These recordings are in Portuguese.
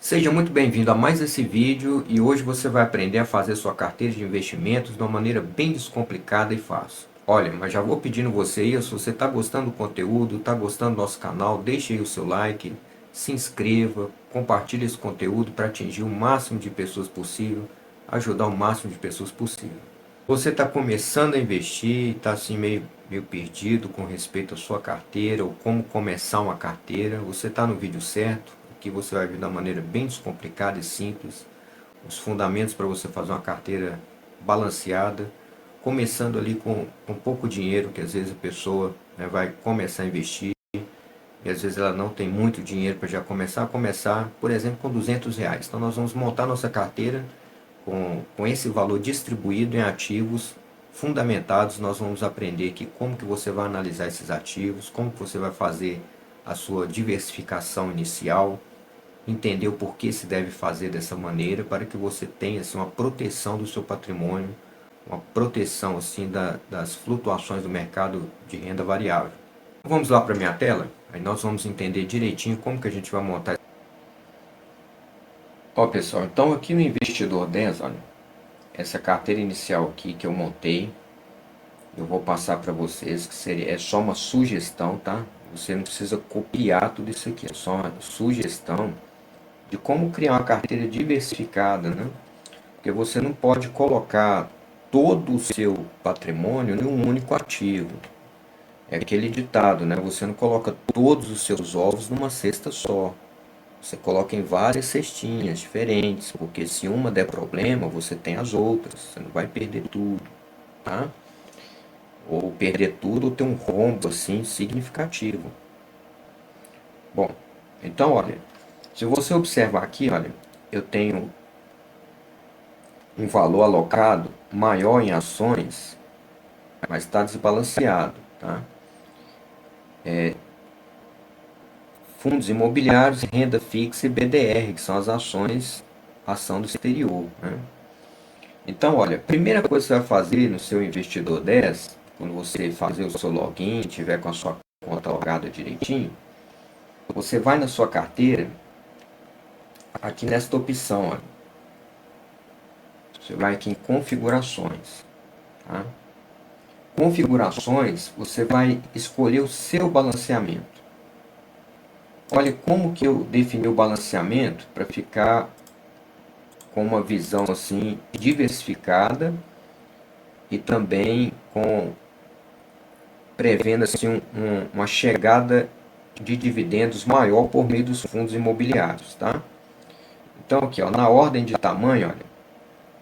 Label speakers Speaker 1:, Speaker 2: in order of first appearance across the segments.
Speaker 1: Seja muito bem-vindo a mais esse vídeo e hoje você vai aprender a fazer sua carteira de investimentos de uma maneira bem descomplicada e fácil. Olha, mas já vou pedindo você aí, se você está gostando do conteúdo, está gostando do nosso canal, deixe aí o seu like, se inscreva, compartilhe esse conteúdo para atingir o máximo de pessoas possível, ajudar o máximo de pessoas possível. Você está começando a investir, está assim meio perdido com respeito à sua carteira ou como começar uma carteira, você está no vídeo certo. Aqui você vai ver de uma maneira bem descomplicada e simples os fundamentos para você fazer uma carteira balanceada, começando ali com pouco dinheiro, que às vezes a pessoa, né, vai começar a investir e às vezes ela não tem muito dinheiro para já começar, por exemplo, com R$ 200. Então nós vamos montar nossa carteira com esse valor distribuído em ativos fundamentados. Nós vamos aprender aqui como que você vai analisar esses ativos, como que você vai fazer a sua diversificação inicial, entender o porquê se deve fazer dessa maneira para que você tenha assim, uma proteção do seu patrimônio, uma proteção assim das flutuações do mercado de renda variável. Vamos lá para a minha tela, aí nós vamos entender direitinho como que a gente vai montar. Ó pessoal, então aqui no Investidor 10, olha, essa carteira inicial aqui que eu montei, eu vou passar para vocês, que é só uma sugestão, tá? Você não precisa copiar tudo isso aqui, é só uma sugestão de como criar uma carteira diversificada, né? Porque você não pode colocar todo o seu patrimônio em um único ativo. É aquele ditado, né? Você não coloca todos os seus ovos numa cesta só. Você coloca em várias cestinhas diferentes, porque se uma der problema, você tem as outras. Você não vai perder tudo, tá? Ou perder tudo ou ter um rombo assim significativo. Bom, então olha, se você observar aqui, olha, eu tenho um valor alocado maior em ações, mas está desbalanceado, tá? Fundos imobiliários, renda fixa e BDR, que são as ações, ação do exterior, né? Então, olha, a primeira coisa que você vai fazer no seu Investidor 10, quando você fazer o seu login, tiver com a sua conta logada direitinho, você vai na sua carteira, aqui nesta opção, olha, você vai aqui em configurações, tá? Configurações, você vai escolher o seu balanceamento. Olha como que eu defini o balanceamento para ficar com uma visão assim diversificada e também prevendo assim uma chegada de dividendos maior por meio dos fundos imobiliários, tá? Então aqui, ó, na ordem de tamanho, olha,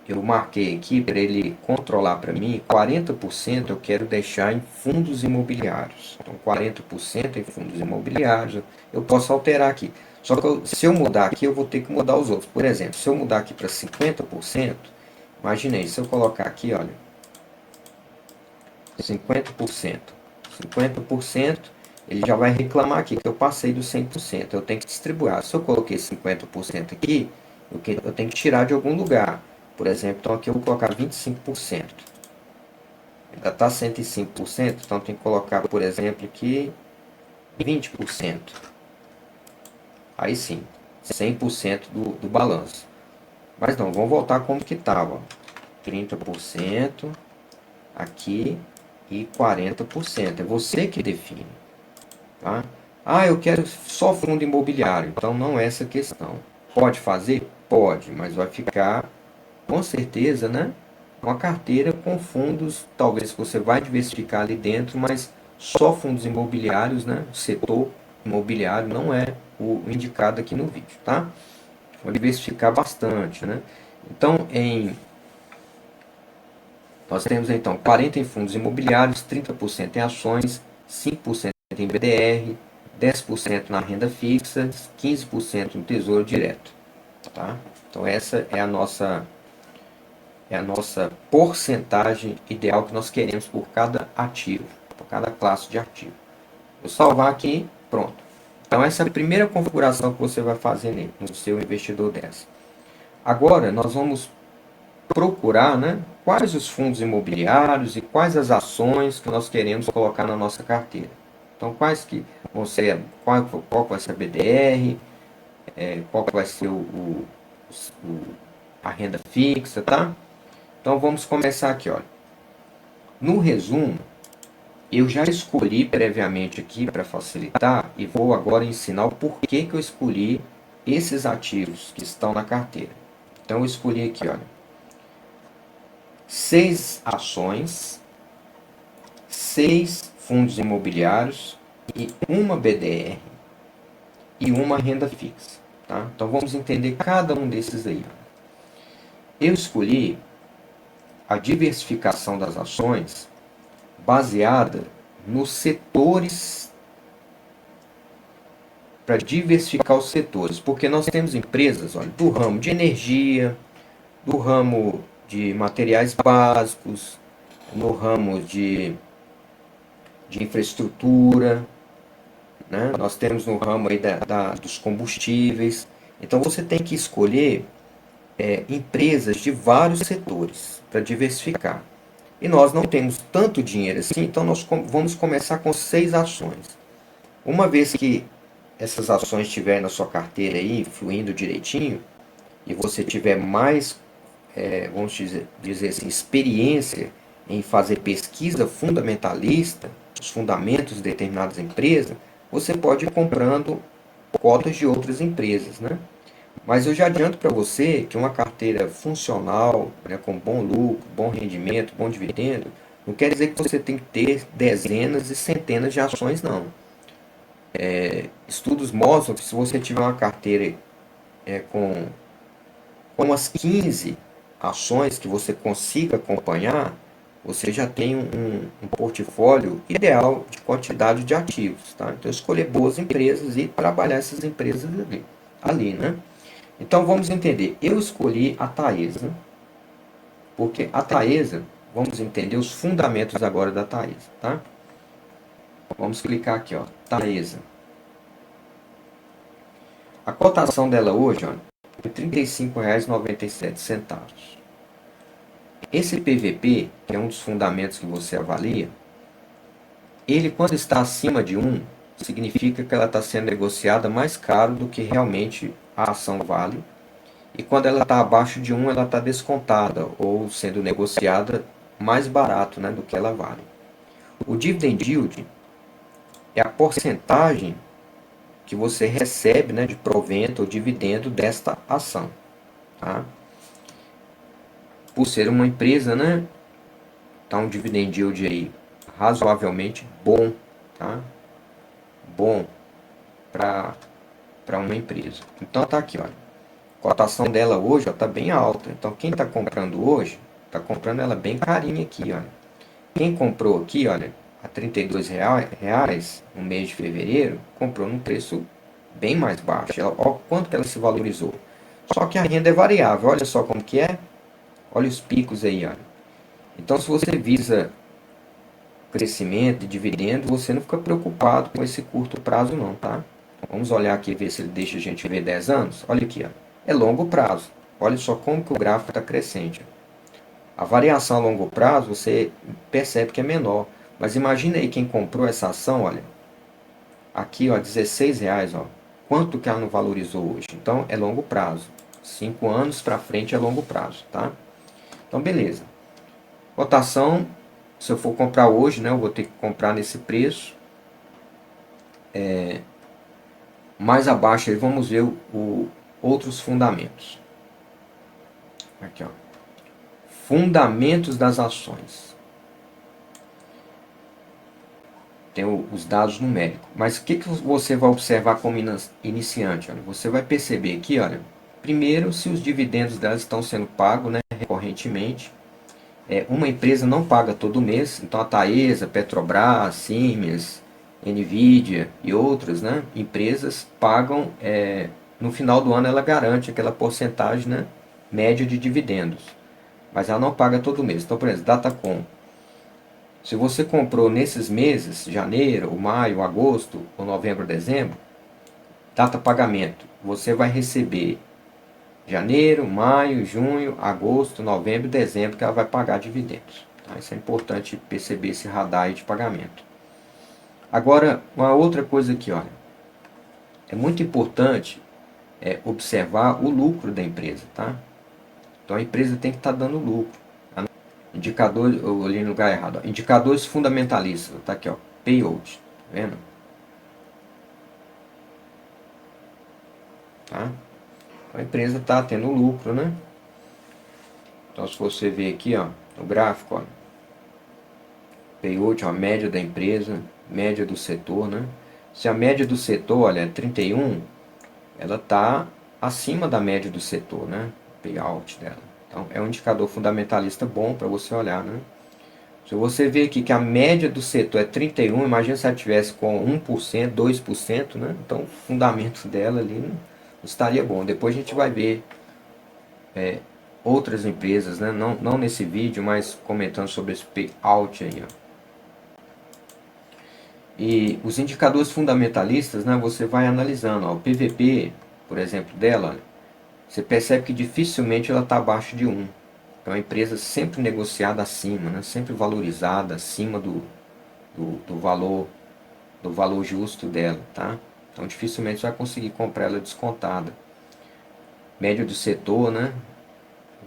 Speaker 1: eu marquei aqui para ele controlar para mim, 40% eu quero deixar em fundos imobiliários. Então 40% em fundos imobiliários, eu posso alterar aqui. Só que se eu mudar aqui, eu vou ter que mudar os outros. Por exemplo, se eu mudar aqui para 50%, imaginei, se eu colocar aqui, olha, 50%. 50%, ele já vai reclamar aqui que eu passei dos 100%. Eu tenho que distribuir. Se eu coloquei 50% aqui, eu tenho que tirar de algum lugar. Por exemplo, então aqui eu vou colocar 25%. Ainda está 105%, então tem que colocar, por exemplo, aqui 20%. Aí sim, 100% do balanço. Mas não, vamos voltar como que estava. 30% aqui e 40%. É você que define. Tá? Ah, eu quero só fundo imobiliário. Então não é essa questão. Pode fazer? Pode, mas vai ficar com certeza, né? Uma carteira com fundos, talvez você vai diversificar ali dentro, mas só fundos imobiliários, né? O setor imobiliário não é o indicado aqui no vídeo, tá? Vou diversificar bastante, né? Então, nós temos então 40 em fundos imobiliários, 30% em ações, 5% em BDR, 10% na renda fixa, 15% no tesouro direto, tá? Então essa é a nossa porcentagem ideal que nós queremos por cada ativo, por cada classe de ativo. Vou salvar aqui, pronto. Então essa é a primeira configuração que você vai fazer no seu Investidor 10. Agora nós vamos procurar, né, quais os fundos imobiliários e quais as ações que nós queremos colocar na nossa carteira. Então quais que vão ser, qual vai ser a BDR, qual que vai ser a renda fixa, tá? Então vamos começar aqui, olha. No resumo, eu já escolhi previamente aqui para facilitar e vou agora ensinar o porquê que eu escolhi esses ativos que estão na carteira. Então eu escolhi aqui, olha, 6 ações, 6 fundos imobiliários e uma BDR e uma renda fixa, tá? Então vamos entender cada um desses aí. Eu escolhi a diversificação das ações baseada nos setores, para diversificar os setores, porque nós temos empresas, olha, do ramo de energia, do ramo de materiais básicos, no ramo de infraestrutura, né? Nós temos no ramo aí dos combustíveis. Então você tem que escolher empresas de vários setores para diversificar. E nós não temos tanto dinheiro assim, então nós vamos começar com 6 ações. Uma vez que essas ações estiverem na sua carteira aí, fluindo direitinho, e você tiver mais, vamos dizer assim, experiência em fazer pesquisa fundamentalista, os fundamentos de determinadas empresas, você pode ir comprando cotas de outras empresas, né? Mas eu já adianto para você que uma carteira funcional, né, com bom lucro, bom rendimento, bom dividendo, não quer dizer que você tem que ter dezenas e centenas de ações, não. Estudos mostram que se você tiver uma carteira com umas 15 ações que você consiga acompanhar, você já tem um portfólio ideal de quantidade de ativos. Tá? Então, escolher boas empresas e trabalhar essas empresas ali, né? Então, vamos entender. Eu escolhi a Taesa, porque a Taesa, vamos entender os fundamentos agora da Taesa. Tá? Vamos clicar aqui, ó, Taesa. A cotação dela hoje, ó, é R$ 35,97. Esse PVP, que é um dos fundamentos que você avalia, ele quando está acima de 1, significa que ela está sendo negociada mais caro do que realmente a ação vale. E quando ela está abaixo de 1, ela está descontada ou sendo negociada mais barato, né, do que ela vale. O dividend yield é a porcentagem que você recebe, né, de provento ou dividendo desta ação. Tá? Por ser uma empresa, né, tá um dividend yield aí razoavelmente bom, tá? Bom para uma empresa. Então tá aqui, olha. A cotação dela hoje está bem alta. Então quem está comprando hoje, está comprando ela bem carinha aqui, olha. Quem comprou aqui, olha, a R$ 32 no mês de fevereiro, comprou num preço bem mais baixo. Olha quanto que ela se valorizou. Só que a renda é variável. Olha só como que é. Olha os picos aí, olha. Então se você visa crescimento e dividendo, você não fica preocupado com esse curto prazo não, tá? Vamos olhar aqui e ver se ele deixa a gente ver 10 anos. Olha aqui, ó. É longo prazo. Olha só como que o gráfico está crescente. A variação a longo prazo você percebe que é menor. Mas imagina aí quem comprou essa ação, olha. Aqui, ó, R$ 16, ó. Quanto que ela não valorizou hoje? Então, é longo prazo. 5 anos para frente é longo prazo, tá? Então, beleza. Cotação, se eu for comprar hoje, né, eu vou ter que comprar nesse preço. Mais abaixo aí vamos ver outros fundamentos. Aqui, ó. Fundamentos das ações. Tem os dados numéricos. Mas o que você vai observar como iniciante? Olha, você vai perceber aqui, olha, primeiro, se os dividendos delas estão sendo pagos, né, recorrentemente. Uma empresa não paga todo mês, então a Taesa, Petrobras, Siemens, Nvidia e outras, né, empresas pagam, no final do ano ela garante aquela porcentagem, né, média de dividendos, mas ela não paga todo mês. Então, por exemplo, Datacom, se você comprou nesses meses, janeiro, maio, agosto, ou novembro, dezembro, data pagamento, você vai receber janeiro, maio, junho, agosto, novembro, dezembro, que ela vai pagar dividendos. Tá? Isso é importante perceber esse radar aí de pagamento. Agora, uma outra coisa aqui, olha. É muito importante observar o lucro da empresa, tá? Então a empresa tem que estar dando lucro. Tá? Indicador, eu olhei no lugar errado. Ó. Indicadores fundamentalistas, tá aqui, ó, payout, tá vendo? Tá? Então, a empresa está tendo lucro, né? Então se você ver aqui, ó, no gráfico, ó, payout, ó, a média da empresa, média do setor, né? Se a média do setor, olha, é 31, ela está acima da média do setor, né? Payout dela. Então é um indicador fundamentalista bom para você olhar, né? Se você ver aqui que a média do setor é 31, imagina se ela tivesse com 1%, 2%, né? Então o fundamento dela ali não estaria bom. Depois a gente vai ver outras empresas, né? Não nesse vídeo, mas comentando sobre esse payout aí, ó. E os indicadores fundamentalistas, né, você vai analisando. Ó, o PVP, por exemplo, dela, você percebe que dificilmente ela está abaixo de 1. Então, é uma empresa sempre negociada acima, né, sempre valorizada acima do valor justo dela. Tá? Então, dificilmente você vai conseguir comprar ela descontada. Média do setor, né,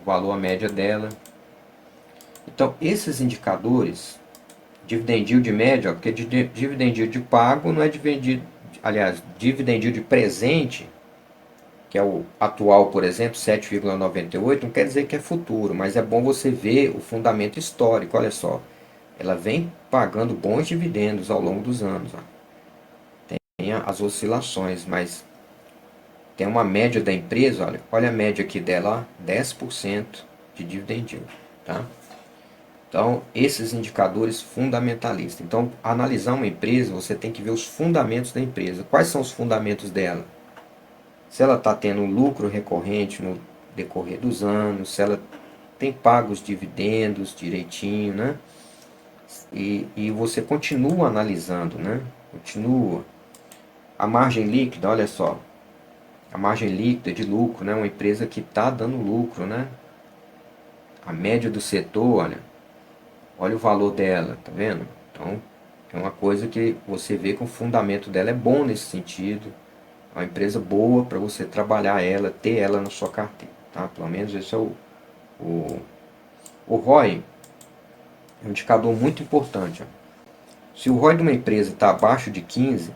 Speaker 1: o valor, a média dela. Então, esses indicadores, dividend yield média, porque dividend yield de pago não é dividend yield, aliás, dividend yield de presente, que é o atual, por exemplo, 7,98, não quer dizer que é futuro, mas é bom você ver o fundamento histórico. Olha só, ela vem pagando bons dividendos ao longo dos anos. Ó. Tem as oscilações, mas tem uma média da empresa, olha a média aqui dela, ó, 10% de dividend yield. Tá? Então, esses indicadores fundamentalistas. Então, analisar uma empresa, você tem que ver os fundamentos da empresa. Quais são os fundamentos dela? Se ela está tendo lucro recorrente no decorrer dos anos, se ela tem pago os dividendos direitinho, né? E você continua analisando, né? Continua. A margem líquida, olha só. A margem líquida de lucro, né? Uma empresa que está dando lucro, né? A média do setor, olha o valor dela, tá vendo? Então, é uma coisa que você vê que o fundamento dela é bom nesse sentido. É uma empresa boa para você trabalhar ela, ter ela na sua carteira. Tá? Pelo menos esse é o ROI, é um indicador muito importante. Ó. Se o ROI de uma empresa está abaixo de 15,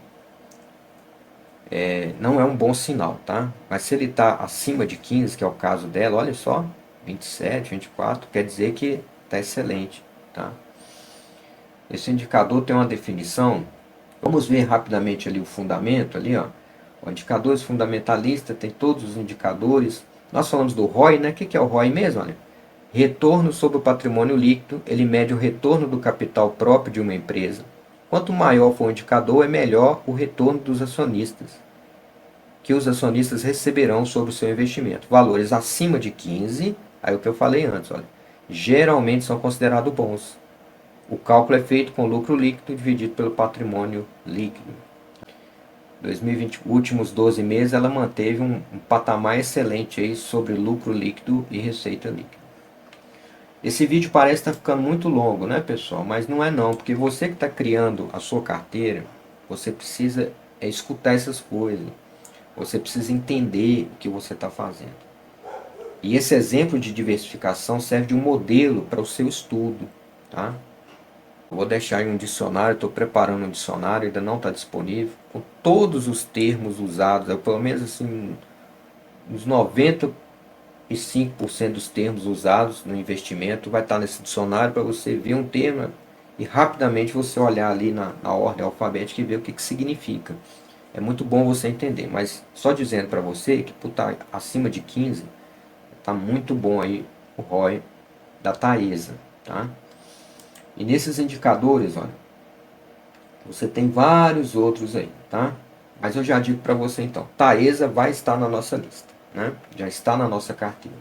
Speaker 1: não é um bom sinal. Tá? Mas se ele está acima de 15, que é o caso dela, olha só, 27, 24, quer dizer que está excelente. Tá? Esse indicador tem uma definição. Vamos ver rapidamente ali o fundamento ali, ó. O indicadores fundamentalista tem todos os indicadores. Nós falamos do ROI, né? O que é o ROI mesmo? Olha? Retorno sobre o patrimônio líquido, ele mede o retorno do capital próprio de uma empresa. Quanto maior for o indicador, é melhor o retorno dos acionistas, que os acionistas receberão sobre o seu investimento. Valores acima de 15, aí o que eu falei antes, olha, geralmente são considerados bons. O cálculo é feito com lucro líquido dividido pelo patrimônio líquido. 2020, últimos 12 meses, ela manteve um patamar excelente aí sobre lucro líquido e receita líquida. Esse vídeo parece estar ficando muito longo, né, pessoal? Mas não é não, porque você que está criando a sua carteira, você precisa escutar essas coisas. Você precisa entender o que você está fazendo. E esse exemplo de diversificação serve de um modelo para o seu estudo, tá? Vou deixar aí um dicionário, estou preparando um dicionário, ainda não está disponível, com todos os termos usados, pelo menos assim, uns 95% dos termos usados no investimento vai estar nesse dicionário para você ver um termo e rapidamente você olhar ali na ordem alfabética e ver o que significa. É muito bom você entender, mas só dizendo para você que por estar acima de 15, está muito bom aí o ROI da Taesa, tá? E nesses indicadores, olha, você tem vários outros aí, tá? Mas eu já digo para você então, Taesa vai estar na nossa lista, né? Já está na nossa carteira.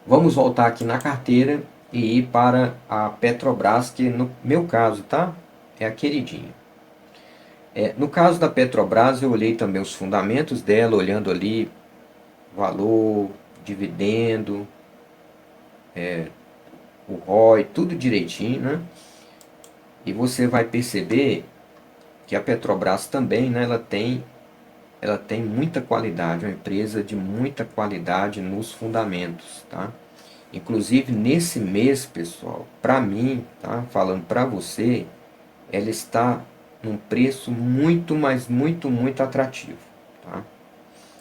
Speaker 1: Vamos voltar aqui na carteira e ir para a Petrobras, que no meu caso, tá? É a queridinha. No caso da Petrobras, eu olhei também os fundamentos dela, olhando ali valor, dividendo, o ROI, tudo direitinho, né? E você vai perceber que a Petrobras também, né, ela tem ela tem muita qualidade, uma empresa de muita qualidade nos fundamentos, tá? Inclusive nesse mês, pessoal, para mim, tá? Falando para você, ela está num preço muito, mas muito atrativo, tá?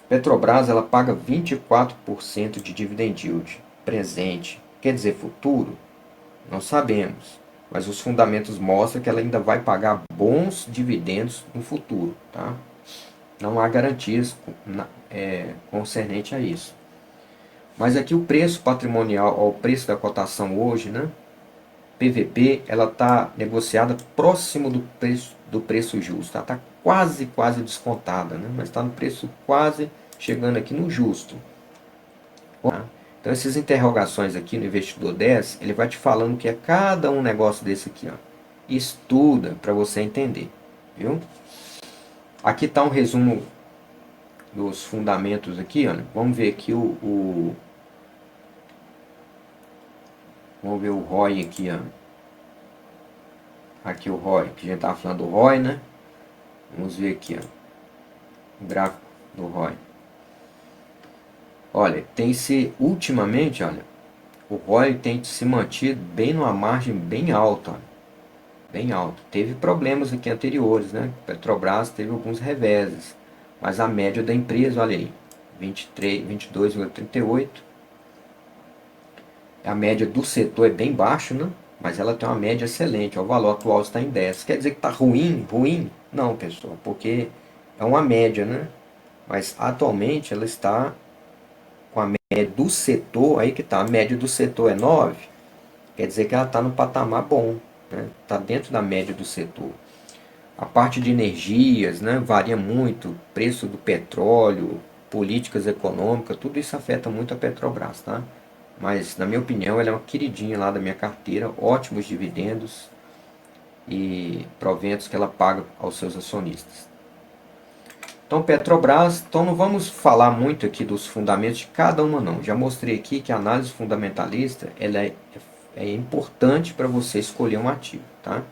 Speaker 1: Petrobras, ela paga 24% de dividend yield presente. Quer dizer futuro? Não sabemos. Mas os fundamentos mostram que ela ainda vai pagar bons dividendos no futuro, tá? Não há garantias concernente a isso. Mas aqui o preço patrimonial, o preço da cotação hoje, né? PVP, ela está negociada próximo do preço justo. Ela está quase descontada, né? Mas está no preço quase chegando aqui no justo. Tá? Então essas interrogações aqui no Investidor 10, ele vai te falando que é cada um negócio desse aqui. Ó. Estuda para você entender. Viu? Aqui está um resumo dos fundamentos aqui. Ó. Vamos ver aqui vamos ver o ROI aqui. Ó. Aqui o ROI, que a gente estava falando do ROI, né? Vamos ver aqui, ó, o gráfico do ROI. Olha, tem se ultimamente, olha, o ROI tem se mantido bem numa margem bem alta, olha, bem alta. Teve problemas aqui anteriores, né? Petrobras teve alguns reveses, mas a média da empresa, olha aí, 22,38. A média do setor é bem baixa, né? Mas ela tem uma média excelente. O valor atual está em 10. Quer dizer que está ruim? Ruim? Não, pessoal, porque é uma média, né? Mas atualmente ela está com a média do setor, aí que está, a média do setor é 9, quer dizer que ela está no patamar bom, né? Está dentro da média do setor. A parte de energias, né, varia muito, preço do petróleo, políticas econômicas, tudo isso afeta muito a Petrobras, tá? Mas, na minha opinião, ela é uma queridinha lá da minha carteira, ótimos dividendos e proventos que ela paga aos seus acionistas. Então, Petrobras, então não vamos falar muito aqui dos fundamentos de cada uma não. Já mostrei aqui que a análise fundamentalista ela é importante para você escolher um ativo, tá?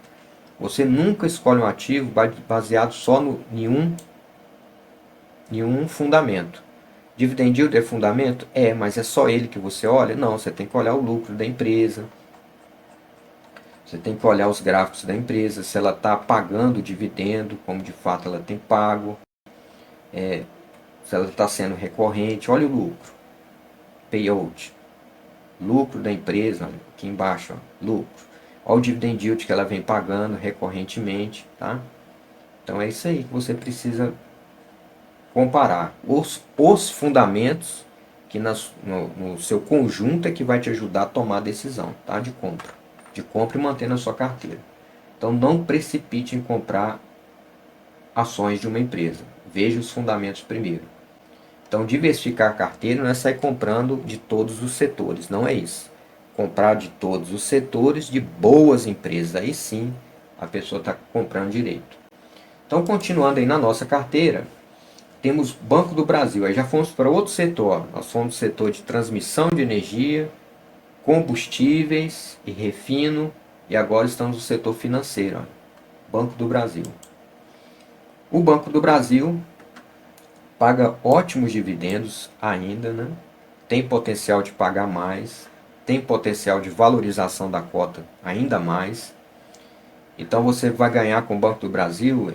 Speaker 1: Você nunca escolhe um ativo baseado só em um fundamento. Dividend yield é fundamento? É, mas é só ele que você olha? Não, você tem que olhar o lucro da empresa, você tem que olhar os gráficos da empresa, se ela está pagando dividendo, como de fato ela tem pago, se ela está sendo recorrente, olha o lucro, payout, lucro da empresa, aqui embaixo, ó, lucro. Olha o dividend yield que ela vem pagando recorrentemente, tá? Então é isso aí que você precisa comparar. Os fundamentos que no seu conjunto é que vai te ajudar a tomar a decisão, tá? De compra. De compra e manter na sua carteira. Então não precipite em comprar ações de uma empresa. Veja os fundamentos primeiro. Então, diversificar a carteira não é sair comprando de todos os setores, não é isso. Comprar de todos os setores de boas empresas, aí sim a pessoa está comprando direito. Então, continuando aí na nossa carteira, temos Banco do Brasil, aí já fomos para outro setor. Nós fomos no setor de transmissão de energia, combustíveis e refino, e agora estamos no setor financeiro, Banco do Brasil. O Banco do Brasil paga ótimos dividendos ainda, né? Tem potencial de pagar mais, tem potencial de valorização da cota ainda mais. Então você vai ganhar com o Banco do Brasil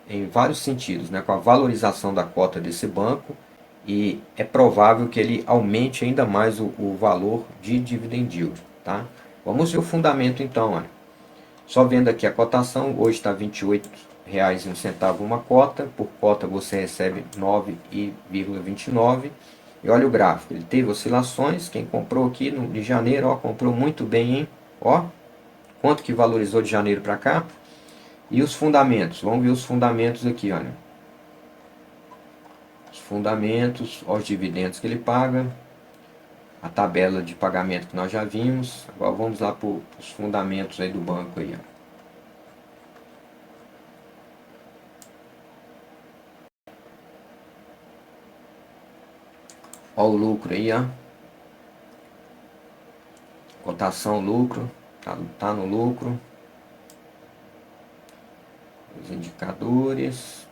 Speaker 1: em vários sentidos, né? Com a valorização da cota desse banco, e é provável que ele aumente ainda mais o valor de dividend yield, tá? Vamos ver o fundamento então, olha. Só vendo aqui a cotação, hoje está R$ 28,01 uma cota. Por cota você recebe 9,29. E olha o gráfico, ele teve oscilações. Quem comprou aqui de janeiro, ó, comprou muito bem, hein? Ó, quanto que valorizou de janeiro para cá? E os fundamentos, vamos ver os fundamentos aqui, olha. Os fundamentos, ó, os dividendos que ele paga. A tabela de pagamento que nós já vimos. Agora vamos lá para os fundamentos aí do banco aí, ó. Olha o lucro aí, ó. Cotação lucro, tá no lucro. Os indicadores.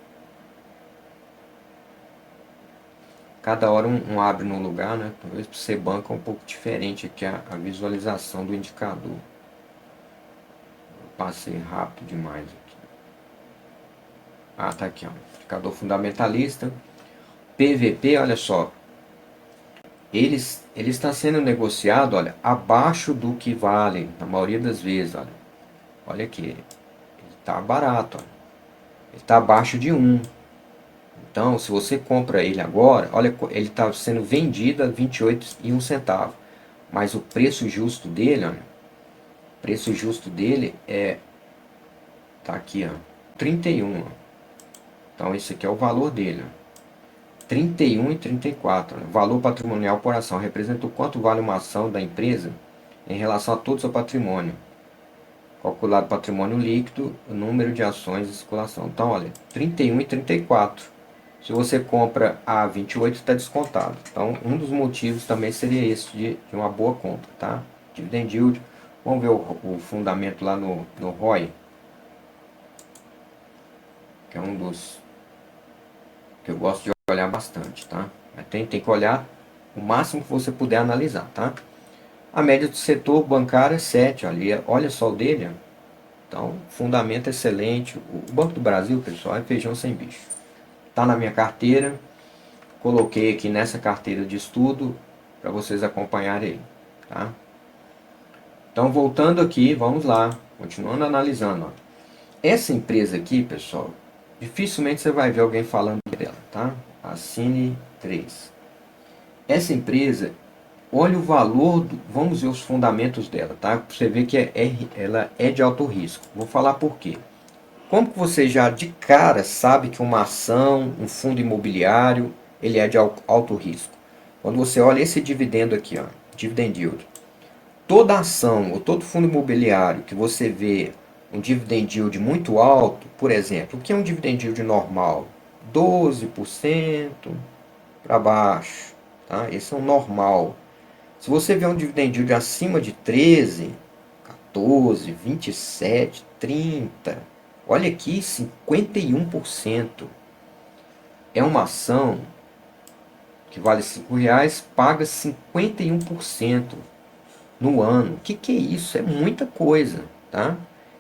Speaker 1: Cada hora um abre no lugar, né? Talvez para ser banco é um pouco diferente aqui a visualização do indicador. Passei rápido demais aqui. Ah, tá aqui, ó. Indicador fundamentalista. PVP, olha só. Ele está sendo negociado, olha, abaixo do que vale, na maioria das vezes, olha. Olha aqui, ele está barato, olha. Ele está abaixo de 1. Então, se você compra ele agora, olha, ele está sendo vendido a 28,01. Mas o preço justo dele, olha, o preço justo dele tá aqui, ó, 31. Ó. Então, esse aqui é o valor dele, ó. 31,34. O valor patrimonial por ação representa o quanto vale uma ação da empresa em relação a todo o seu patrimônio. Calculado patrimônio líquido, o número de ações em circulação. Então, olha, 31,34. Se você compra a 28, está descontado. Então, um dos motivos também seria esse de uma boa compra, tá? Dividend yield. Vamos ver o fundamento lá no ROI, que é um dos que eu gosto de olhar bastante, tá? Mas tem que olhar o máximo que você puder analisar, tá? A média do setor bancário é 7, olha só o dele, ó. Então, fundamento excelente. O Banco do Brasil, pessoal, é feijão sem bicho. Tá na minha carteira, coloquei aqui nessa carteira de estudo para vocês acompanharem aí, tá? Então, voltando aqui, vamos lá, continuando analisando, ó. Essa empresa aqui, pessoal, dificilmente você vai ver alguém falando dela, tá? A Cine 3. Essa empresa, olha o valor, vamos ver os fundamentos dela, tá? Pra você ver que ela é de alto risco. Vou falar por quê. Como que você já de cara sabe que uma ação, um fundo imobiliário, ele é de alto risco? Quando você olha esse dividendo aqui, ó, dividend yield. Toda ação ou todo fundo imobiliário que você vê um dividend yield muito alto, por exemplo, o que é um dividend yield normal? 12% para baixo, tá? Esse é um normal. Se você vê um dividend yield acima de 13, 14, 27, 30, olha aqui, 51%. É uma ação que vale R$5, paga 51% no ano. O que é isso? É muita coisa, tá?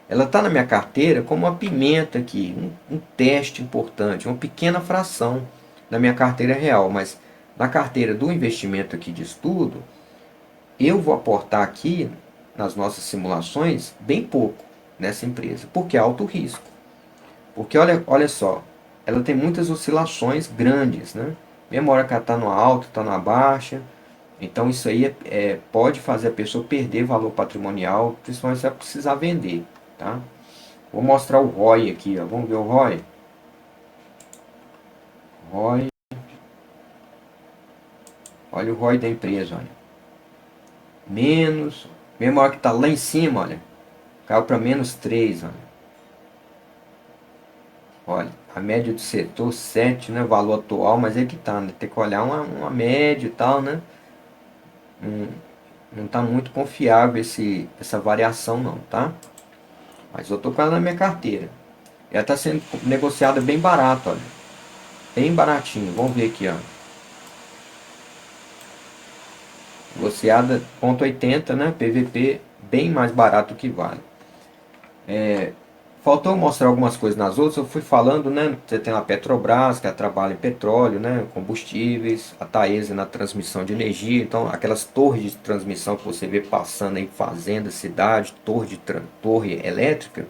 Speaker 1: Ela está na minha carteira como uma pimenta aqui, um teste importante, uma pequena fração da minha carteira real, mas na carteira do investimento aqui de estudo, eu vou aportar aqui nas nossas simulações bem pouco nessa empresa, porque é alto risco. Porque olha só, ela tem muitas oscilações grandes, né? Mesmo hora que ela está no alto, está na baixa. Então isso aí pode fazer a pessoa perder valor patrimonial, principalmente se ela precisar vender, tá? Vou mostrar o ROI aqui, ó. Vamos ver o ROI. ROI. Olha o ROI da empresa, olha. Menos, mesmo hora que está lá em cima, olha. Caiu para -3, olha. Olha, a média do setor 7, né? Valor atual, mas é que tá, né? Tem que olhar uma média e tal, né? Não está muito confiável essa variação não, tá? Mas eu tô com ela na minha carteira. Ela está sendo negociada bem barato, olha. Bem baratinho. Vamos ver aqui, ó. Negociada 0,80, né? PVP bem mais barato que vale. Faltou mostrar algumas coisas nas outras. Eu fui falando, né? Você tem a Petrobras, que trabalha em petróleo, né? Combustíveis. A Taesa na transmissão de energia. Então, aquelas torres de transmissão que você vê passando em fazenda, cidade, torre elétrica.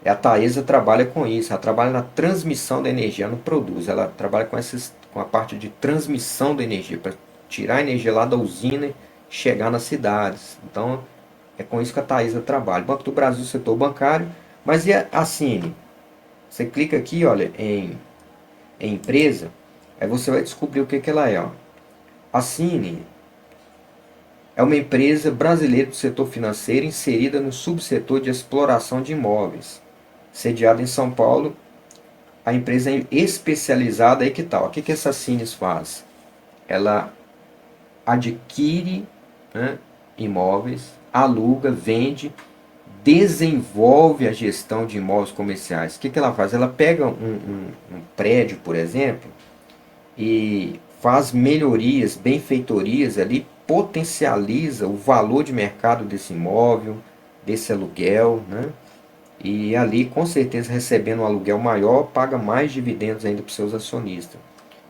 Speaker 1: A Taesa trabalha com isso. Ela trabalha na transmissão da energia, ela não produz. Ela trabalha com a parte de transmissão da energia, para tirar a energia lá da usina e chegar nas cidades. Então, é com isso que a Taesa trabalha. Banco do Brasil, setor bancário. Mas e a Cine? Você clica aqui, olha, em empresa, aí você vai descobrir o que ela é. Ó. A Cine é uma empresa brasileira do setor financeiro inserida no subsetor de exploração de imóveis. Sediada em São Paulo, a empresa é especializada aí que tal? O que essa Cines faz? Ela adquire, né, imóveis, aluga, vende, desenvolve a gestão de imóveis comerciais. O que ela faz? Ela pega um prédio, por exemplo, e faz melhorias, benfeitorias ali, potencializa o valor de mercado desse imóvel, desse aluguel, né? E ali, com certeza, recebendo um aluguel maior, paga mais dividendos ainda para os seus acionistas.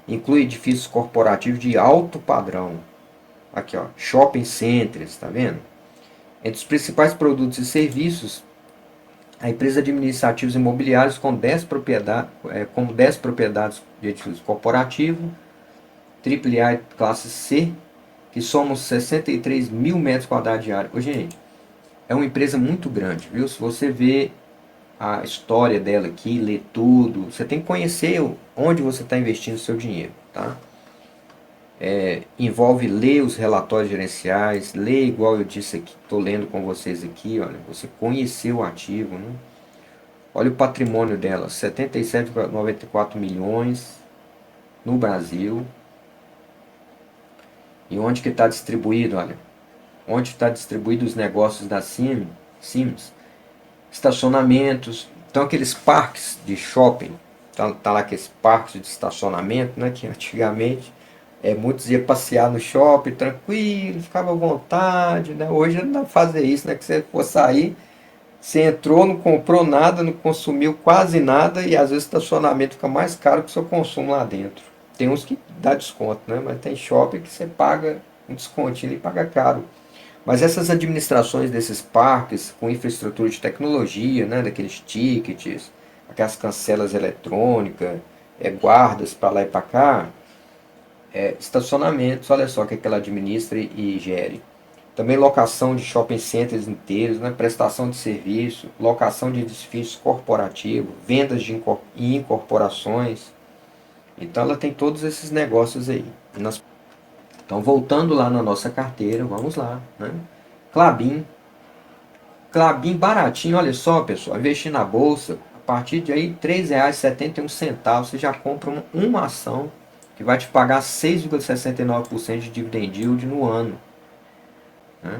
Speaker 1: Inclui edifícios corporativos de alto padrão. Aqui, ó, shopping centers, tá vendo? Entre os principais produtos e serviços, a empresa administra ativos imobiliários com 10 propriedades de edifícios corporativos, AAA classe C, que somam 63 mil metros quadrados de área. Ô, gente, é uma empresa muito grande, viu? Se você vê a história dela aqui, ler tudo, você tem que conhecer onde você está investindo o seu dinheiro, tá? Envolve ler os relatórios gerenciais, ler igual eu disse aqui, estou lendo com vocês aqui, olha, você conhecer o ativo, né? Olha o patrimônio dela, 77,94 milhões no Brasil. E onde que está distribuído, olha, onde está distribuído os negócios da Sims, estacionamentos, então aqueles parques de shopping, tá lá aqueles parques de estacionamento, né, que antigamente muitos iam passear no shopping tranquilo, ficava à vontade, né? Hoje não dá pra fazer isso, né, que você for sair, você entrou, não comprou nada, não consumiu quase nada e às vezes o estacionamento fica mais caro que o seu consumo lá dentro. Tem uns que dá desconto, né? Mas tem shopping que você paga um descontinho e paga caro. Mas essas administrações desses parques com infraestrutura de tecnologia, né, daqueles tickets, aquelas cancelas eletrônicas, guardas para lá e para cá, estacionamentos, olha só o que ela administra e gere. Também locação de shopping centers inteiros, né, prestação de serviço, locação de edifícios corporativos, vendas e incorporações. Então ela tem todos esses negócios aí. Então voltando lá na nossa carteira, vamos lá, né? Klabin. Klabin baratinho, olha só, pessoal, investir na bolsa, a partir de aí R$ 3,71 você já compra uma ação que vai te pagar 6,69% de dividend yield no ano, né?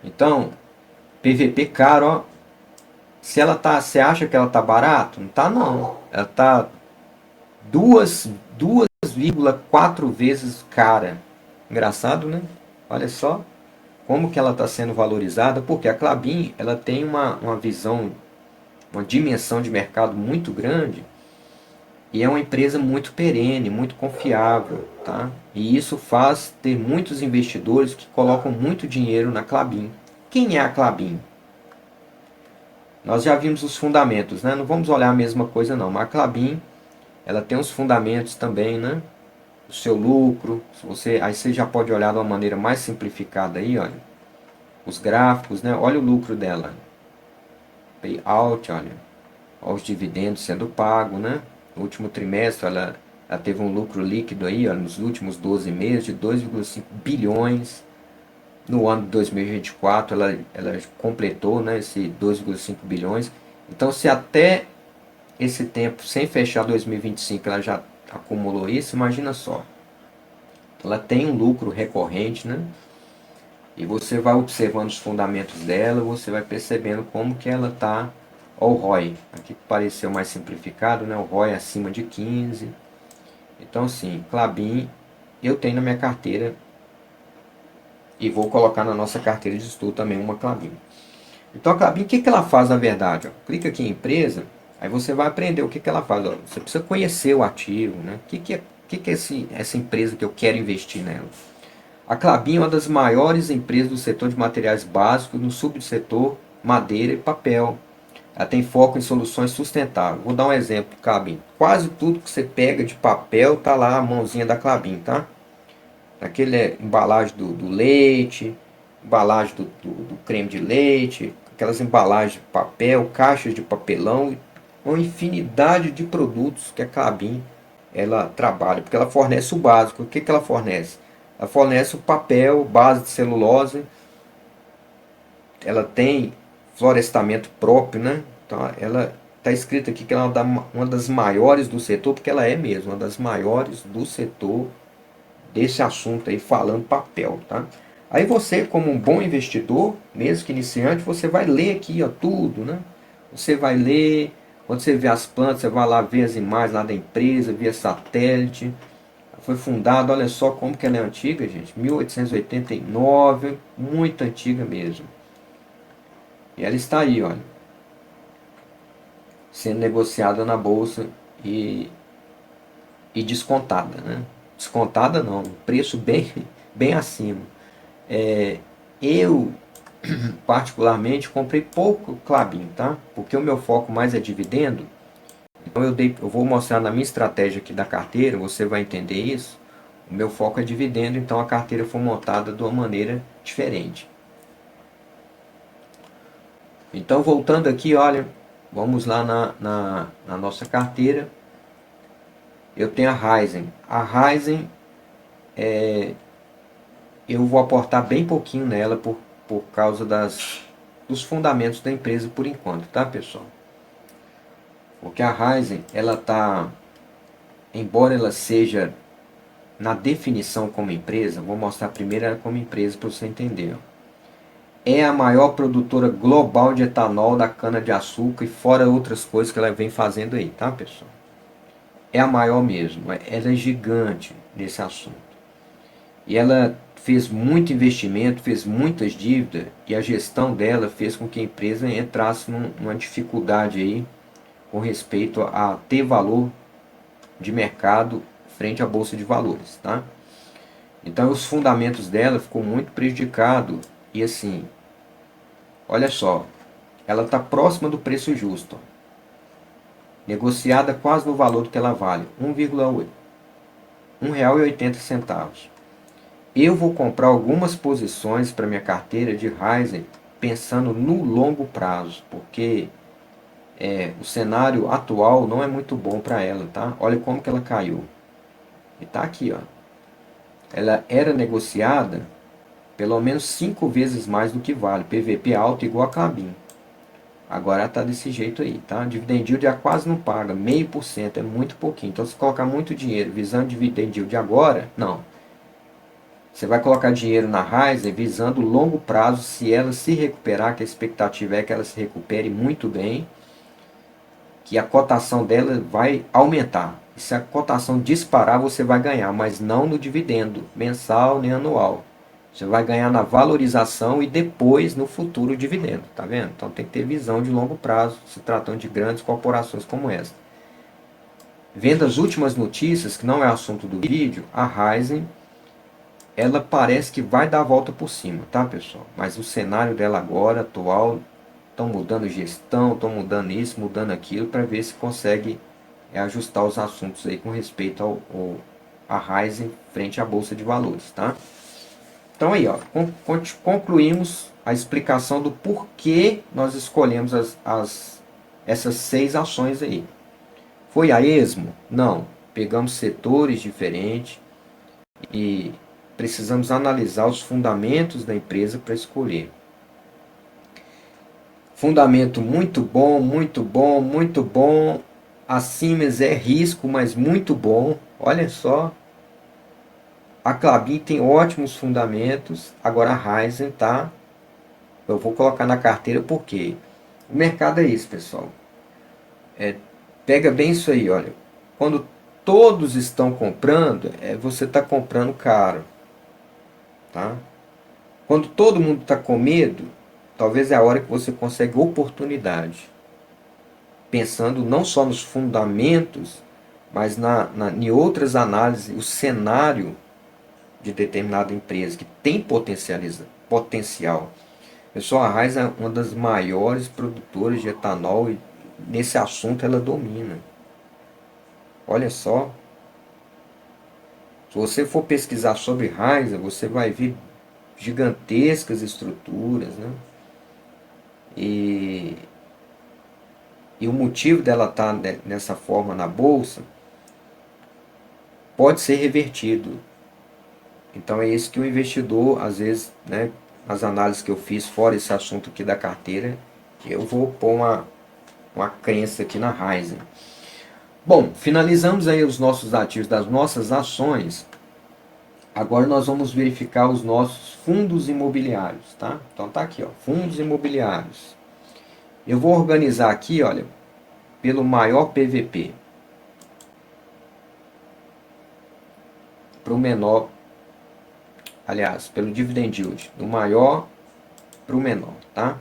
Speaker 1: Então, PVP caro, ó. Você acha que ela tá barato? Não tá não. Ela tá 2,4 vezes cara. Engraçado, né? Olha só como que ela está sendo valorizada, porque a Klabin ela tem uma visão, uma dimensão de mercado muito grande e é uma empresa muito perene, muito confiável, tá? E isso faz ter muitos investidores que colocam muito dinheiro na Klabin. Quem é a Klabin? Nós já vimos os fundamentos, né? Não vamos olhar a mesma coisa não, mas a Klabin ela tem os fundamentos também, né? O seu lucro, aí você já pode olhar de uma maneira mais simplificada aí, olha. Os gráficos, né? Olha o lucro dela. Payout, olha. Olha os dividendos sendo pagos, né? No último trimestre ela teve um lucro líquido aí, olha, nos últimos 12 meses de 2,5 bilhões. No ano de 2024 ela completou, né, esse 2,5 bilhões. Então se até esse tempo, sem fechar 2025, ela já acumulou isso, imagina só. Ela tem um lucro recorrente, né? E você vai observando os fundamentos dela, você vai percebendo como que ela está. O ROI, aqui pareceu mais simplificado, né? O ROI acima de 15. Então, assim, Klabin eu tenho na minha carteira e vou colocar na nossa carteira de estudo também uma Klabin. Então, a Klabin, o que ela faz na verdade? Ó, clica aqui em empresa, aí você vai aprender o que ela faz. Ó, você precisa conhecer o ativo, né? O que é essa empresa que eu quero investir nela? A Klabin é uma das maiores empresas do setor de materiais básicos no subsetor madeira e papel. Ela tem foco em soluções sustentáveis. Vou dar um exemplo, Klabin. Quase tudo que você pega de papel tá lá a mãozinha da Klabin, tá? Aquele embalagem do leite, embalagem do creme de leite, aquelas embalagens de papel, caixas de papelão, uma infinidade de produtos que a Klabin ela trabalha, porque ela fornece o básico. O que ela fornece? Ela fornece o papel, base de celulose, ela tem florestamento próprio, né? Então ela está escrito aqui que ela é uma das maiores do setor, porque ela é mesmo uma das maiores do setor desse assunto aí, falando papel, tá? Aí você, como um bom investidor, mesmo que iniciante, você vai ler aqui, ó, tudo, né? Você vai ler Quando você vê as plantas, você vai lá ver as imagens lá da empresa, via satélite. Foi fundada, olha só como que ela é antiga, gente. 1889, muito antiga mesmo. E ela está aí, olha, sendo negociada na bolsa e, e descontada, né? Descontada não, um preço bem, bem acima. Eu, particularmente, comprei pouco Klabin, tá? Porque o meu foco mais é dividendo. Então eu vou mostrar na minha estratégia aqui da carteira, você vai entender isso. O meu foco é dividendo, então a carteira foi montada de uma maneira diferente. Então voltando aqui, olha, vamos lá na nossa carteira. Eu tenho a Ryzen. A Ryzen, eu vou aportar bem pouquinho nela por causa dos fundamentos da empresa por enquanto, tá pessoal? Porque a Ryzen, ela tá, embora ela seja na definição como empresa, vou mostrar primeiro ela como empresa para você entender. É a maior produtora global de etanol da cana-de-açúcar e fora outras coisas que ela vem fazendo aí, tá pessoal? É a maior mesmo, ela é gigante nesse assunto. E ela fez muito investimento, fez muitas dívidas e a gestão dela fez com que a empresa entrasse numa dificuldade aí com respeito a ter valor de mercado frente à bolsa de valores, tá? Então os fundamentos dela ficou muito prejudicado e assim, olha só, ela está próxima do preço justo, ó, negociada quase no valor que ela vale, 1,8, R$ 1,80. Eu vou comprar algumas posições para minha carteira de Ryzen pensando no longo prazo, porque o cenário atual não é muito bom para ela, tá? Olha como que ela caiu. E tá aqui, ó. Ela era negociada pelo menos 5 vezes mais do que vale. PVP alto igual a Klabin. Agora tá desse jeito aí, tá? Dividend yield já quase não paga, 0,5%, é muito pouquinho. Então se colocar muito dinheiro visando dividend yield agora, não. Você vai colocar dinheiro na Ryzen visando longo prazo, se ela se recuperar, que a expectativa é que ela se recupere muito bem, que a cotação dela vai aumentar. E se a cotação disparar, você vai ganhar, mas não no dividendo mensal nem anual. Você vai ganhar na valorização e depois no futuro dividendo, tá vendo? Então tem que ter visão de longo prazo, se tratando de grandes corporações como essa. Vendo as últimas notícias, que não é assunto do vídeo, a Ryzen, ela parece que vai dar a volta por cima, tá pessoal? Mas o cenário dela agora, atual, estão mudando gestão, estão mudando isso, mudando aquilo, para ver se consegue ajustar os assuntos aí com respeito a Ryzen frente à Bolsa de Valores, tá? Então aí, ó, concluímos a explicação do porquê nós escolhemos essas 6 ações aí. Foi a esmo? Não. Pegamos setores diferentes e precisamos analisar os fundamentos da empresa para escolher. Fundamento muito bom, muito bom, muito bom. A Siemens é risco, mas muito bom. Olha só. A Klabin tem ótimos fundamentos. Agora a Ryzen tá. Eu vou colocar na carteira porque o mercado é isso, pessoal. Pega bem isso aí, olha. Quando todos estão comprando, você está comprando caro, tá? Quando todo mundo está com medo, talvez é a hora que você consegue oportunidade. Pensando não só nos fundamentos, mas em outras análises, o cenário de determinada empresa que tem potencial. Pessoal, a Raiz é uma das maiores produtoras de etanol e nesse assunto ela domina. Olha só, se você for pesquisar sobre Raiz, você vai ver gigantescas estruturas, né? E o motivo dela estar nessa forma na bolsa pode ser revertido. Então é isso que o investidor, às vezes, né, as análises que eu fiz fora esse assunto aqui da carteira, eu vou pôr uma crença aqui na Ryzen. Bom, finalizamos aí os nossos ativos das nossas ações. Agora nós vamos verificar os nossos fundos imobiliários, tá? Então tá aqui, ó, fundos imobiliários. Eu vou organizar aqui, olha, pelo maior PVP para o menor, aliás, pelo dividend yield, do maior para o menor, tá?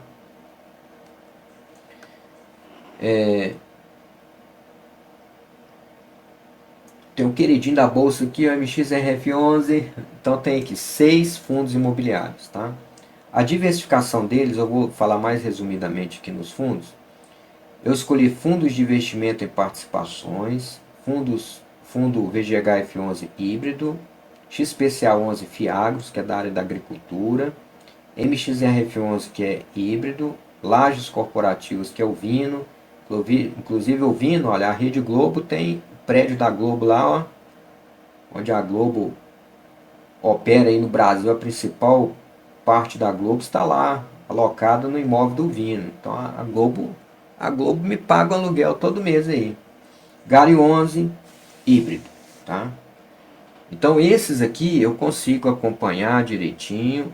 Speaker 1: Tem um queridinho da bolsa aqui, o MXRF11, então tem aqui 6 fundos imobiliários, tá? A diversificação deles, eu vou falar mais resumidamente aqui nos fundos. Eu escolhi fundos de investimento em participações, fundo VGHF11 híbrido, XPCA11 Fiagros, que é da área da agricultura, MXRF11, que é híbrido, lajes corporativos, que é o Vino, inclusive o Vino, olha, a Rede Globo tem o prédio da Globo lá, ó, onde a Globo opera aí no Brasil, a principal parte da Globo está lá, alocada no imóvel do Vino. Então a Globo me paga o aluguel todo mês aí. Gari 11 híbrido, tá? Então esses aqui eu consigo acompanhar direitinho,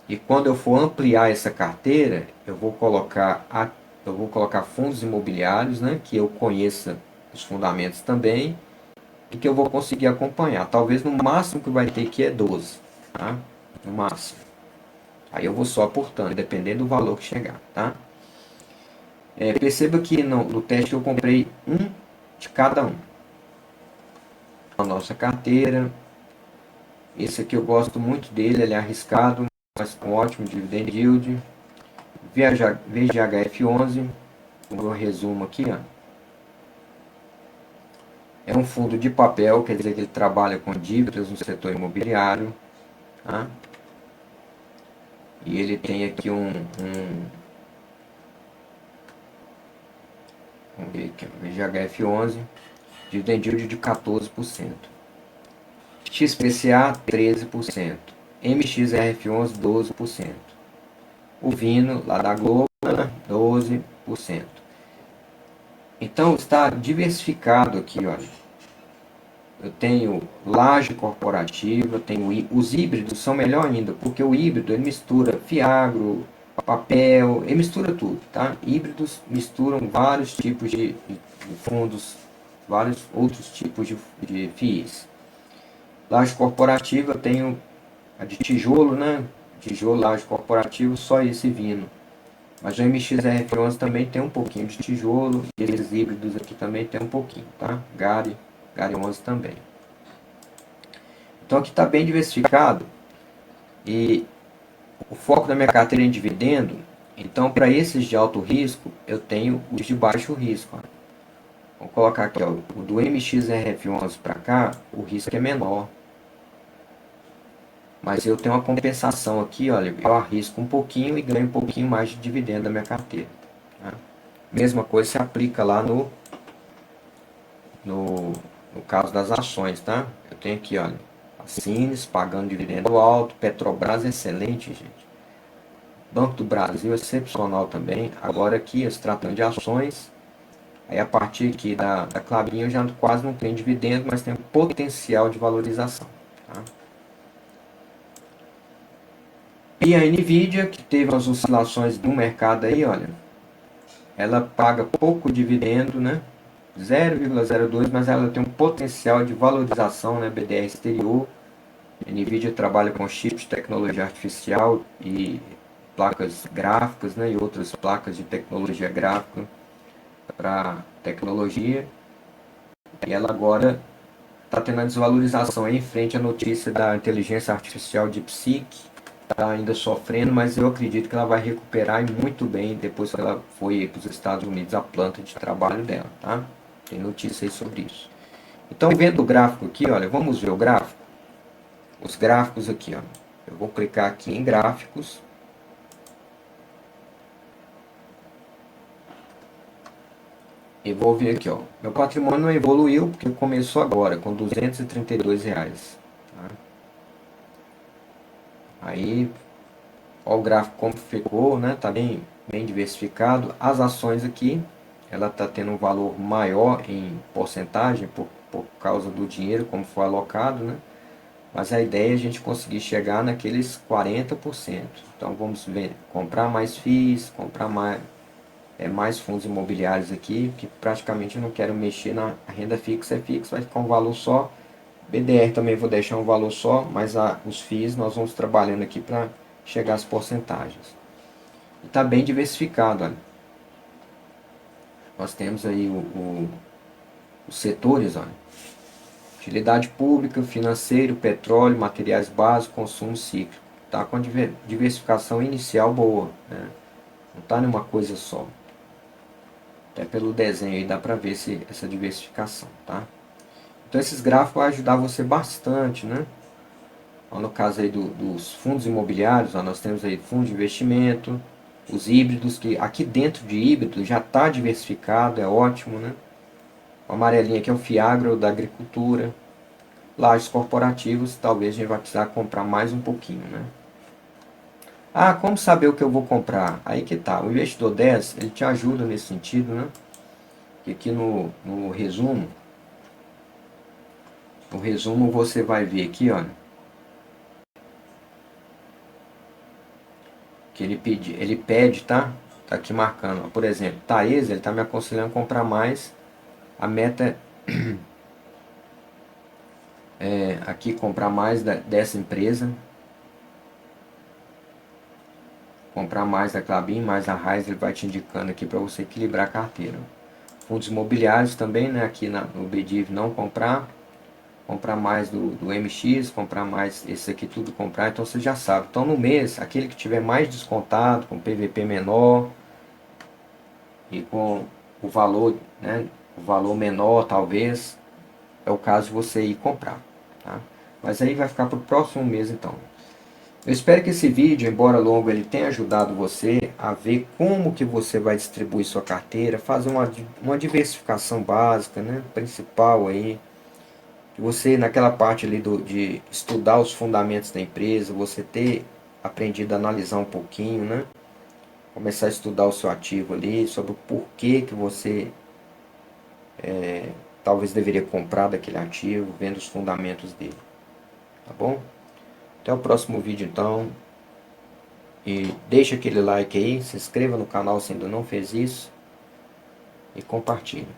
Speaker 1: e quando eu for ampliar essa carteira, eu vou colocar fundos imobiliários, né, que eu conheça os fundamentos também e que eu vou conseguir acompanhar. Talvez no máximo que vai ter aqui é 12, tá? No máximo. Aí eu vou só aportando, dependendo do valor que chegar, tá? Perceba que no teste eu comprei um de cada um. A nossa carteira. Esse aqui eu gosto muito dele, ele é arriscado, mas com ótimo dividend yield. VGHF11, um resumo aqui, ó. É um fundo de papel, quer dizer que ele trabalha com dívidas no setor imobiliário, tá? E ele tem aqui vamos ver aqui, VGHF11, dividend yield de 14%. XPCA 13%, MXRF11 12%, o Vino lá da Globo 12%. Então está diversificado aqui, olha. Eu tenho laje corporativa, tenho os híbridos são melhor ainda, porque o híbrido ele mistura fiagro, papel, ele mistura tudo, tá? Híbridos misturam vários tipos de fundos, vários outros tipos de FIIs. Laje corporativa, eu tenho a de tijolo, né? Tijolo, laje corporativo, só esse Vino. Mas o MXRF11 também tem um pouquinho de tijolo, e esses híbridos aqui também tem um pouquinho, tá? Gari 11 também. Então aqui está bem diversificado, e o foco da minha carteira é em dividendo. Então para esses de alto risco, eu tenho os de baixo risco. Ó. Vou colocar aqui, ó, o do MXRF11 para cá, o risco é menor. Mas eu tenho uma compensação aqui, olha, eu arrisco um pouquinho e ganho um pouquinho mais de dividendo da minha carteira. Tá? Mesma coisa se aplica lá no caso das ações, tá? Eu tenho aqui, olha, a Sines pagando dividendo alto, Petrobras excelente, gente. Banco do Brasil excepcional também. Agora aqui, se tratando de ações, aí a partir aqui da Klabin eu já quase não tenho dividendo, mas tem potencial de valorização. Tá? E a Nvidia, que teve as oscilações do mercado aí, olha, ela paga pouco dividendo, né? 0,02, mas ela tem um potencial de valorização, né? BDR exterior. A Nvidia trabalha com chips de tecnologia artificial e placas gráficas, né? E outras placas de tecnologia gráfica para tecnologia. E ela agora está tendo a desvalorização aí em frente à notícia da inteligência artificial DeepSeek. Está ainda sofrendo, mas eu acredito que ela vai recuperar e muito bem depois que ela foi para os Estados Unidos, a planta de trabalho dela, tá? Tem notícia aí sobre isso. Então, vendo o gráfico aqui, olha, vamos ver o gráfico. Os gráficos aqui, ó. Eu vou clicar aqui em gráficos. E vou ver aqui, ó. Meu patrimônio não evoluiu porque começou agora, com R$ 232. Tá? Aí, ó o gráfico como ficou, né? Tá bem diversificado. As ações aqui, ela tá tendo um valor maior em porcentagem por causa do dinheiro como foi alocado, né? Mas a ideia é a gente conseguir chegar naqueles 40%. Então vamos ver, comprar mais FIIs, comprar mais mais fundos imobiliários aqui, que praticamente eu não quero mexer na renda fixa, é fixa, vai ficar um valor só. BDR também vou deixar um valor só, mas os FIIs nós vamos trabalhando aqui para chegar às porcentagens. E está bem diversificado, olha. Nós temos aí os setores, olha. Utilidade pública, financeiro, petróleo, materiais básicos, consumo cíclico. Está com a diversificação inicial boa, né? Não está numa coisa só. Até pelo desenho aí dá para ver essa diversificação, tá? Então esses gráficos vão ajudar você bastante, né? Ó, no caso aí dos fundos imobiliários, ó, nós temos aí fundo de investimento, os híbridos, que aqui dentro de híbrido já está diversificado, é ótimo, né? O amarelinho aqui é o Fiagro da agricultura. Lajes corporativos, talvez a gente vai precisar comprar mais um pouquinho, né? Ah, como saber o que eu vou comprar? Aí que tá, o investidor 10, ele te ajuda nesse sentido, né? Que aqui no resumo, você vai ver aqui, olha, que ele pede, tá? Tá aqui marcando, ó, por exemplo, Taesa, ele tá me aconselhando a comprar mais, a meta é aqui comprar mais dessa empresa, comprar mais da Klabin, mais da Raiz, ele vai te indicando aqui para você equilibrar a carteira. Fundos imobiliários também, né? Aqui no BDIV não comprar. Comprar mais do MX, comprar mais esse aqui tudo comprar, então você já sabe. Então no mês, aquele que tiver mais descontado, com PVP menor e com o valor, né? O valor menor talvez, é o caso de você ir comprar, tá? Mas aí vai ficar para o próximo mês então. Eu espero que esse vídeo, embora longo, ele tenha ajudado você a ver como que você vai distribuir sua carteira, fazer uma diversificação básica, né, principal aí, que você naquela parte ali de estudar os fundamentos da empresa, você ter aprendido a analisar um pouquinho, né, começar a estudar o seu ativo ali, sobre o porquê que você talvez deveria comprar daquele ativo, vendo os fundamentos dele, tá bom? Até o próximo vídeo então. E deixa aquele like aí, se inscreva no canal se ainda não fez isso e compartilhe.